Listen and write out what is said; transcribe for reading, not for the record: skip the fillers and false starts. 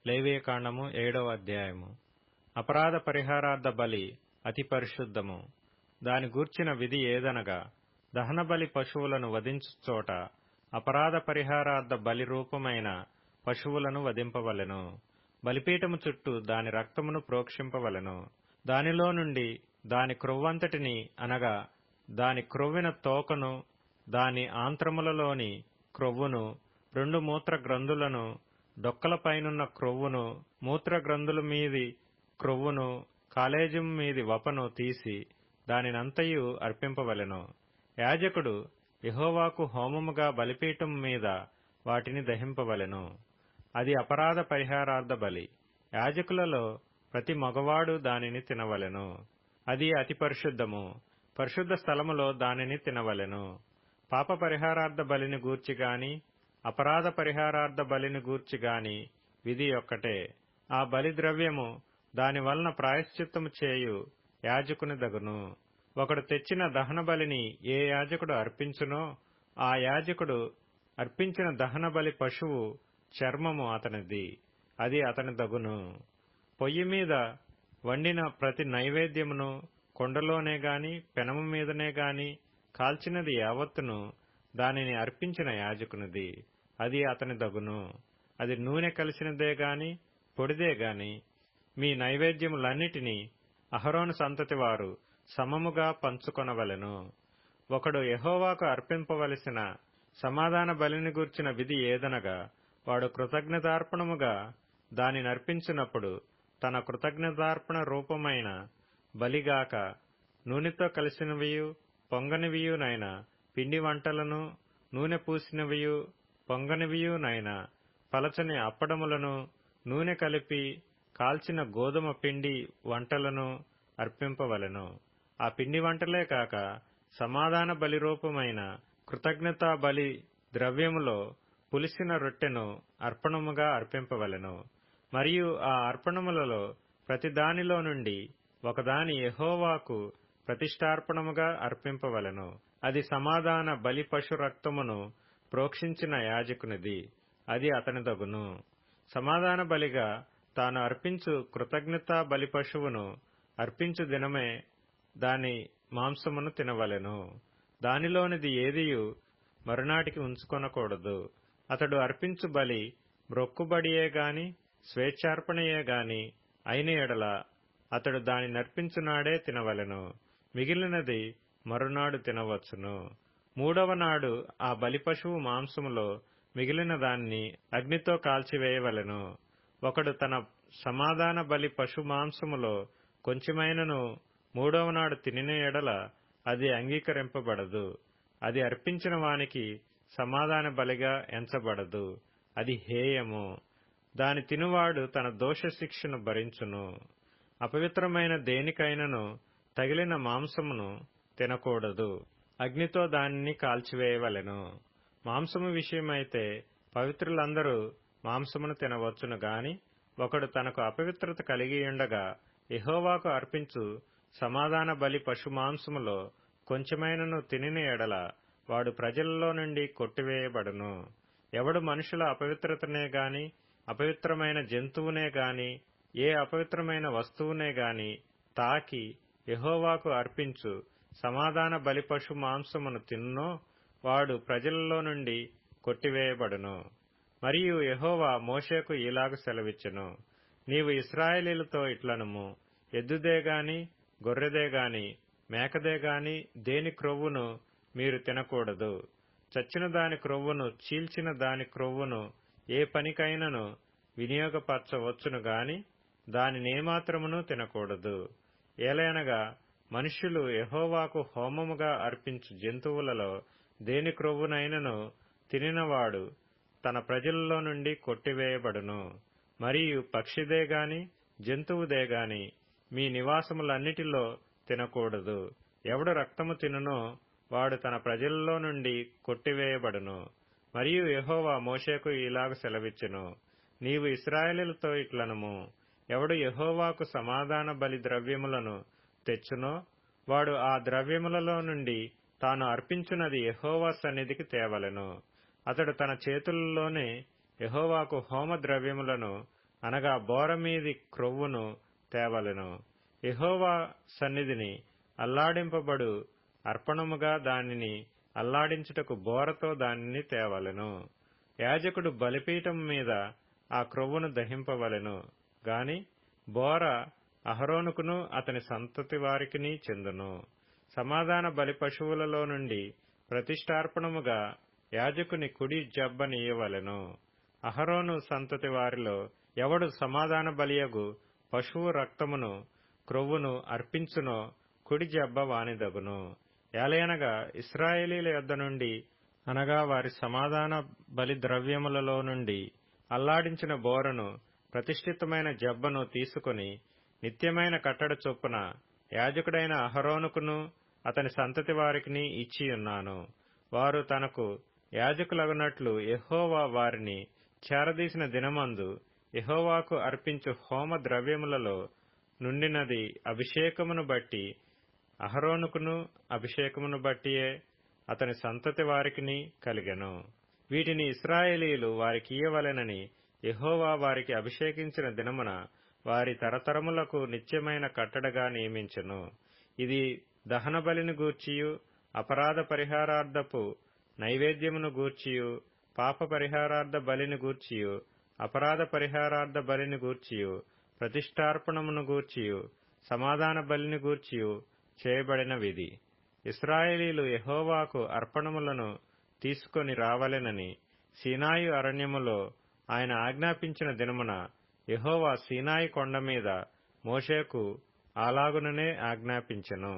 లేవియకాండము 7వ అధ్యాయము. అపరాధ పరిహారార్థ బలి అతి పరిశుద్ధము. దాని గూర్చిన విధి ఏదనగా, దహనబలి పశువులను వధించు చోట అపరాధ పరిహారార్థ బలి రూపమైన పశువులను వధింపవలెను. బలిపీఠము చుట్టూ దాని రక్తమును ప్రోక్షింపవలెను. దానిలో నుండి దాని క్రొవ్వంతటిని అనగా దాని క్రొవ్విన తోకను, దాని ఆంత్రములలోని క్రొవ్వును, 2 మూత్ర గ్రంథులను, డొక్కలపైనున్న క్రొవ్వును, మూత్రగ్రంథుల మీది క్రొవ్వును, కాలేజం మీది వపను తీసి దానినంతయు అర్పింపవలెను. యాజకుడు యెహోవాకు హోమముగా బలిపీఠం మీద వాటిని దహింపవలెను. అది అపరాధ పరిహారార్థ బలి. యాజకులలో ప్రతి మగవాడు దానిని తినవలెను. అది అతి పరిశుద్ధము. పరిశుద్ధ స్థలములో దానిని తినవలెను. పాప పరిహారార్థ బలిని గూర్చి గాని అపరాధ పరిహారార్థ బలిని గూర్చి గాని విధి ఒక్కటే. ఆ బలి ద్రవ్యము దాని వలన ప్రాయశ్చిత్తము చేయు యాజకుని దగును. ఒకడు తెచ్చిన దహన బలిని ఏ యాజకుడు అర్పించునో ఆ యాజకుడు అర్పించిన దహన బలి పశువు చర్మము అతనిది, అది అతని దగును. పొయ్యి మీద వండిన ప్రతి నైవేద్యమును కొండలోనే గాని పెనము మీదనే గాని కాల్చినది యావత్తును దానిని అర్పించిన యాజకునిది, అది అతని దగును. అది నూనె కలిసినదే గాని పొడిదే గాని మీ నైవేద్యములన్నిటినీ అహరోను సంతతి వారు సమముగా పంచుకొనవలెను. ఒకడు యెహోవాకు అర్పింపవలసిన సమాధాన బలిని గూర్చిన విధి ఏదనగా, వాడు కృతజ్ఞతార్పణముగా దానినర్పించినప్పుడు తన కృతజ్ఞతార్పణ రూపమైన బలిగాక నూనెతో కలిసినవియు పొంగనివియునైన పిండి వంటలను, నూనె పూసినవియు పొంగనివియునైన పలచని అప్పడములను, నూనె కలిపి కాల్చిన గోధుమ పిండి వంటలను అర్పింపవలెను. ఆ పిండి వంటలే కాక సమాధాన బలి రూపమైన కృతజ్ఞతా బలి ద్రవ్యములో పులిసిన రొట్టెను అర్పణముగా అర్పింపవలెను. మరియు ఆ అర్పణములలో ప్రతి దానిలో నుండి ఒకదాని యెహోవాకు ప్రతిష్టార్పణముగా అర్పింపవలెను. అది సమాధాన బలి పశు రక్తమును ప్రోక్షించిన యాజకునిది, అది అతని దగును. సమాధాన బలిగా తాను అర్పించు కృతజ్ఞతా బలి పశువును అర్పించు దినమే దాని మాంసమును తినవలెను. దానిలోనిది ఏదియు మరునాటికి ఉంచుకొనకూడదు. అతడు అర్పించు బలి మ్రొక్కుబడియే గాని స్వేచ్ఛార్పణయే గాని అయిన ఎడల అతడు దాని నర్పించునాడే తినవలెను. మిగిలినది మరునాడు తినవచ్చును. 3వ నాడు ఆ బలి పశువు మాంసములో మిగిలిన దాన్ని అగ్నితో కాల్చివేయవలెను. ఒకడు తన సమాధాన బలి పశు మాంసములో కొంచెమైనను 3వ నాడు తినిన ఎడల అది అంగీకరింపబడదు. అది అర్పించిన వానికి సమాధాన బలిగా ఎంచబడదు, అది హేయము. దాని తినువాడు తన దోష శిక్షను భరించును. అపవిత్రమైన దేనికైనను తగిలిన మాంసమును తినకూడదు, అగ్నితో దానిని కాల్చివేయవలెను. మాంసము విషయమైతే పవిత్రులందరూ మాంసమును తినవచ్చును గాని ఒకడు తనకు అపవిత్రత కలిగియుండగా యెహోవాకు అర్పించు సమాధాన బలి పశు మాంసములో కొంచెమైనను తినిన ఎడల వాడు ప్రజలలో నుండి కొట్టివేయబడును. ఎవడు మనుషుల అపవిత్రతనే గాని అపవిత్రమైన జంతువునే గాని ఏ అపవిత్రమైన వస్తువునే గాని తాకి యెహోవాకు అర్పించు సమాధాన బలి పశు మాంసమును తిన్నో వాడు ప్రజలలో నుండి కొట్టివేయబడును. మరియు యెహోవా మోషేకు ఇలాగు సెలవిచ్చెను, నీవు ఇశ్రాయేలీయులతో ఇట్లనుము, ఎద్దుదే గాని గొర్రెదే గాని మేకదే గాని దేని క్రొవ్వును మీరు తినకూడదు. చచ్చిన దాని క్రొవ్వును చీల్చిన దాని క్రొవ్వును ఏ పనికైనను వినియోగపరచవచ్చును గాని దానినేమాత్రమును తినకూడదు. ఏలయనగా మనుష్యులు యెహోవాకు హోమముగా అర్పించు జంతువులలో దేని క్రొవ్వునైనను తినినవాడు తన ప్రజలలో నుండి కొట్టివేయబడును. మరియు పక్షిదే గాని జంతువుదే గాని మీ నివాసములన్నిటిలో తినకూడదు. ఎవడు రక్తము తినునో వాడు తన ప్రజలలో నుండి కొట్టివేయబడును. మరియు యెహోవా మోషేకు ఇలాగ సెలవిచ్చెను, నీవు ఇశ్రాయేలీయులతో ఇట్లనుము, ఎవడు యెహోవాకు సమాధాన బలి ద్రవ్యములను తెచ్చునో వాడు ఆ ద్రవ్యములలో నుండి తాను అర్పించున్నది యెహోవా సన్నిధికి తేవలెను. అతడు తన చేతులలోనే యెహోవాకు హోమ ద్రవ్యములను అనగా బోరమీది క్రొవ్వును తేవలెను. యెహోవా సన్నిధిని అల్లాడింపబడు అర్పణముగా దానిని అల్లాడించుటకు బోరతో దానిని తేవలెను. యాజకుడు బలిపీఠం మీద ఆ క్రొవ్వును దహింపవలెను గాని బోర అహరోనుకును అతని సంతతి వారికిని చెందును. సమాధాన బలి పశువులలో నుండి ప్రతిష్టార్పణముగా యాజకుని కుడి జబ్బనియ్యవలెను. అహరోను సంతతి వారిలో ఎవడు సమాధాన బలియగు పశువు రక్తమును క్రొవ్వును అర్పించునో కుడి జబ్బ వానిదగును. ఏలయనగా ఇశ్రాయేలీల యొద్ద నుండి అనగా వారి సమాధాన బలి ద్రవ్యములలో నుండి అల్లాడించిన బోరను ప్రతిష్ఠితమైన జబ్బను తీసుకొని నిత్యమైన కట్టడ చొప్పున యాజకుడైన అహరోనుకును అతని సంతతి వారికిని ఇచ్చియున్నాను. వారు తనకు యాజకులగునట్లు యెహోవా వారిని చేరదీసిన దినమందు యెహోవాకు అర్పించు హోమ ద్రవ్యములలో నుండినది అభిషేకమును బట్టి అహరోనుకును అభిషేకమును బట్టియే అతని సంతతి వారికిని కలిగెను. వీటిని ఇశ్రాయేలీయులు వారికియ్యవలెనని యెహోవా వారికి అభిషేకించిన దినమున వారి తరతరములకు నిత్యమైన కట్టడగా నియమించెను. ఇది దహన బలిని గూర్చియు అపరాధ పరిహారార్థపు నైవేద్యమును గూర్చియు పాప పరిహారార్థ బలిని గూర్చియు అపరాధ పరిహారార్థ బలిని గూర్చియు ప్రతిష్టార్పణమును గూర్చియు సమాధాన బలిని గూర్చియు చేయబడిన విధి. ఇశ్రాయేలీయులు యెహోవాకు అర్పణములను తీసుకొని రావలెనని సీనాయి అరణ్యములో ఆయన ఆజ్ఞాపించిన దినమున యెహోవా సీనాయి కొండ మీద మోషేకు అలాగుననే ఆజ్ఞాపించెను.